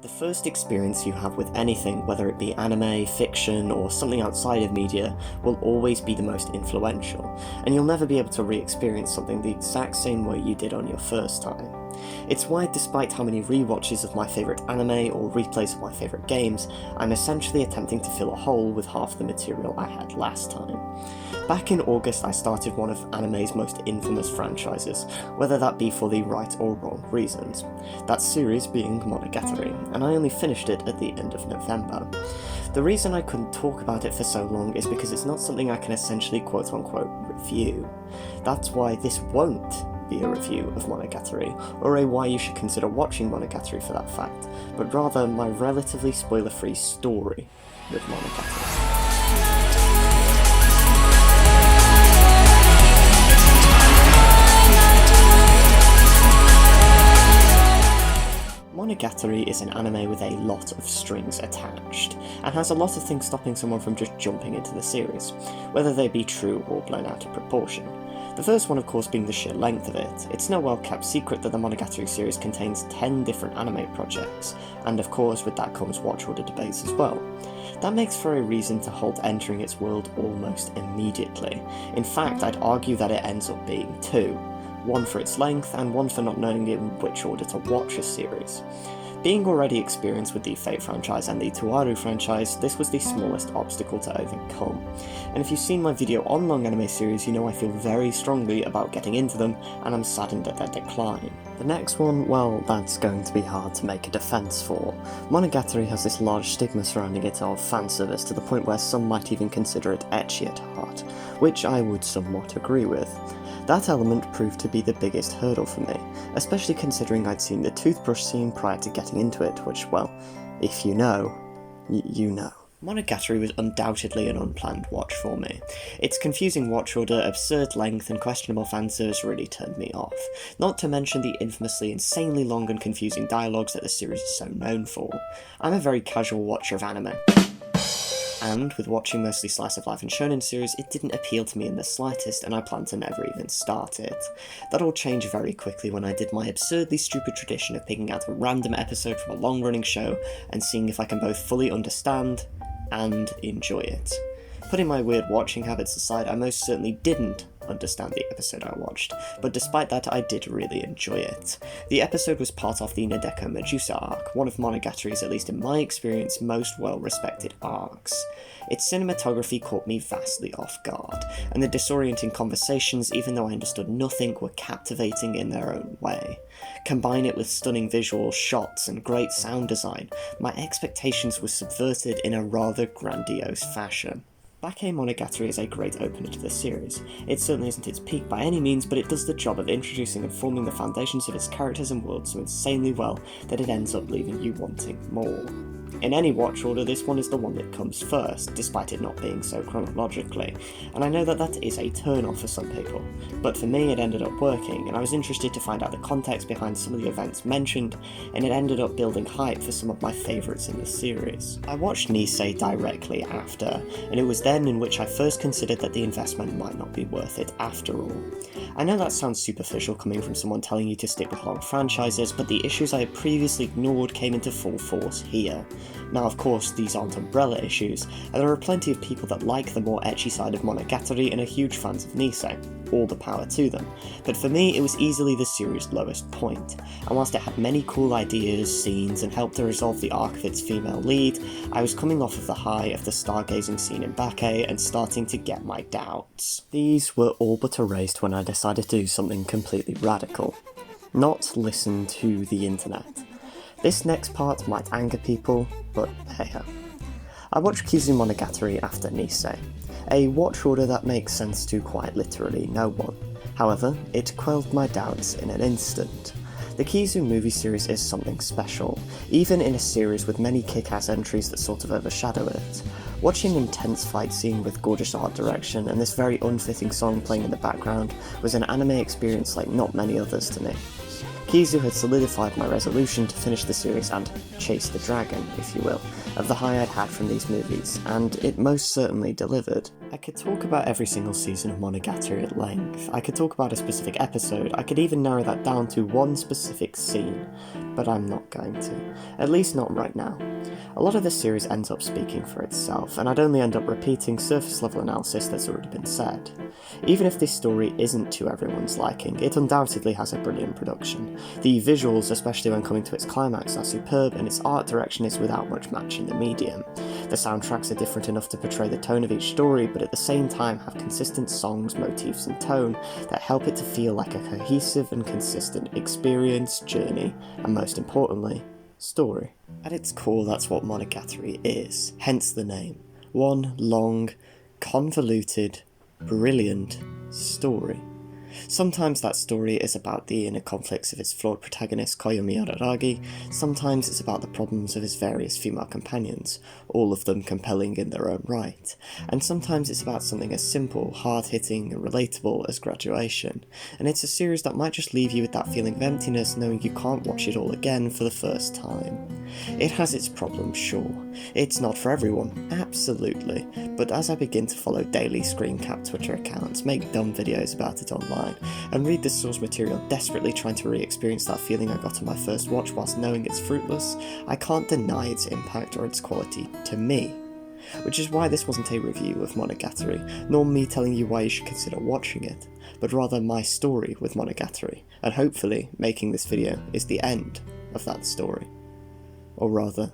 The first experience you have with anything, whether it be anime, fiction, or something outside of media, will always be the most influential, and you'll never be able to re-experience something the exact same way you did on your first time. It's why, despite how many rewatches of my favourite anime or replays of my favourite games, I'm essentially attempting to fill a hole with half the material I had last time. Back in August, I started one of anime's most infamous franchises, whether that be for the right or wrong reasons. That series being Monogatari, and I only finished it at the end of November. The reason I couldn't talk about it for so long is because it's not something I can essentially quote-unquote review. That's why this won't be a review of Monogatari, or a why you should consider watching Monogatari for that fact, but rather my relatively spoiler-free story with Monogatari. Monogatari is an anime with a lot of strings attached, and has a lot of things stopping someone from just jumping into the series, whether they be true or blown out of proportion. The first one, of course, being the sheer length of it. It's no well-kept secret that the Monogatari series contains 10 different anime projects, and of course with that comes watch order debates as well. That makes for a reason to halt entering its world almost immediately. In fact, I'd argue that it ends up being two. One for its length, and one for not knowing in which order to watch a series. Being already experienced with the Fate franchise and the Tuaru franchise, this was the smallest obstacle to overcome. And if you've seen my video on long anime series, you know I feel very strongly about getting into them, and I'm saddened at their decline. The next one, well, that's going to be hard to make a defence for. Monogatari has this large stigma surrounding it of fanservice to the point where some might even consider it ecchi at heart, which I would somewhat agree with. That element proved to be the biggest hurdle for me, especially considering I'd seen the toothbrush scene prior to getting into it, which, well, if you know, you know. Monogatari was undoubtedly an unplanned watch for me. Its confusing watch order, absurd length, and questionable fanservice really turned me off, not to mention the infamously insanely long and confusing dialogues that the series is so known for. I'm a very casual watcher of anime, and with watching mostly slice of life and shonen series, it didn't appeal to me in the slightest, and I plan to never even start it. That all changed very quickly when I did my absurdly stupid tradition of picking out a random episode from a long-running show and seeing if I can both fully understand and enjoy it. Putting my weird watching habits aside, I most certainly didn't understand the episode I watched, but despite that I did really enjoy it. The episode was part of the Nadeko Medusa arc, one of Monogatari's, at least in my experience, most well-respected arcs. Its cinematography caught me vastly off guard, and the disorienting conversations, even though I understood nothing, were captivating in their own way. Combine it with stunning visual shots and great sound design, my expectations were subverted in a rather grandiose fashion. Backei Monogatari is a great opener to the series. It certainly isn't its peak by any means, but it does the job of introducing and forming the foundations of its characters and world so insanely well that it ends up leaving you wanting more. In any watch order, this one is the one that comes first, despite it not being so chronologically, and I know that that is a turn-off for some people, but for me it ended up working, and I was interested to find out the context behind some of the events mentioned, and it ended up building hype for some of my favourites in the series. I watched Nisei directly after, and it was then in which I first considered that the investment might not be worth it after all. I know that sounds superficial coming from someone telling you to stick with long franchises, but the issues I had previously ignored came into full force here. Now of course these aren't umbrella issues, and there are plenty of people that like the more ecchi side of Monogatari and are huge fans of Nisei. All the power to them. But for me, it was easily the series' lowest point, and whilst it had many cool ideas, scenes, and helped to resolve the arc of its female lead, I was coming off of the high of the stargazing scene in Backei and starting to get my doubts. These were all but erased when I decided to do something completely radical. Not listen to the internet. This next part might anger people, but hey ho. I watched Kizu Monogatari after Nisei, a watch order that makes sense to quite literally no one. However, it quelled my doubts in an instant. The Kizu movie series is something special, even in a series with many kick-ass entries that sort of overshadow it. Watching an intense fight scene with gorgeous art direction and this very unfitting song playing in the background was an anime experience like not many others to me. Kizu had solidified my resolution to finish the series and chase the dragon, if you will, of the high I'd had from these movies, and it most certainly delivered. I could talk about every single season of Monogatari at length, I could talk about a specific episode, I could even narrow that down to one specific scene, but I'm not going to. At least not right now. A lot of this series ends up speaking for itself, and I'd only end up repeating surface level analysis that's already been said. Even if this story isn't to everyone's liking, it undoubtedly has a brilliant production. The visuals, especially when coming to its climax, are superb, and its art direction is without much match in the medium. The soundtracks are different enough to portray the tone of each story, but at the same time have consistent songs, motifs and tone that help it to feel like a cohesive and consistent experience, journey, and most importantly, story. At its core, that's what Monogatari is, hence the name. One long, convoluted, brilliant story. Sometimes that story is about the inner conflicts of its flawed protagonist Koyomi Araragi, sometimes it's about the problems of his various female companions, all of them compelling in their own right, and sometimes it's about something as simple, hard-hitting and relatable as graduation, and it's a series that might just leave you with that feeling of emptiness knowing you can't watch it all again for the first time. It has its problems, sure. It's not for everyone, absolutely, but as I begin to follow daily screen cap Twitter accounts, make dumb videos about it online, and read this source material desperately trying to re-experience that feeling I got on my first watch whilst knowing it's fruitless, I can't deny its impact or its quality to me. Which is why this wasn't a review of Monogatari, nor me telling you why you should consider watching it, but rather my story with Monogatari, and hopefully making this video is the end of that story. Or rather,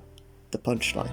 the punchline.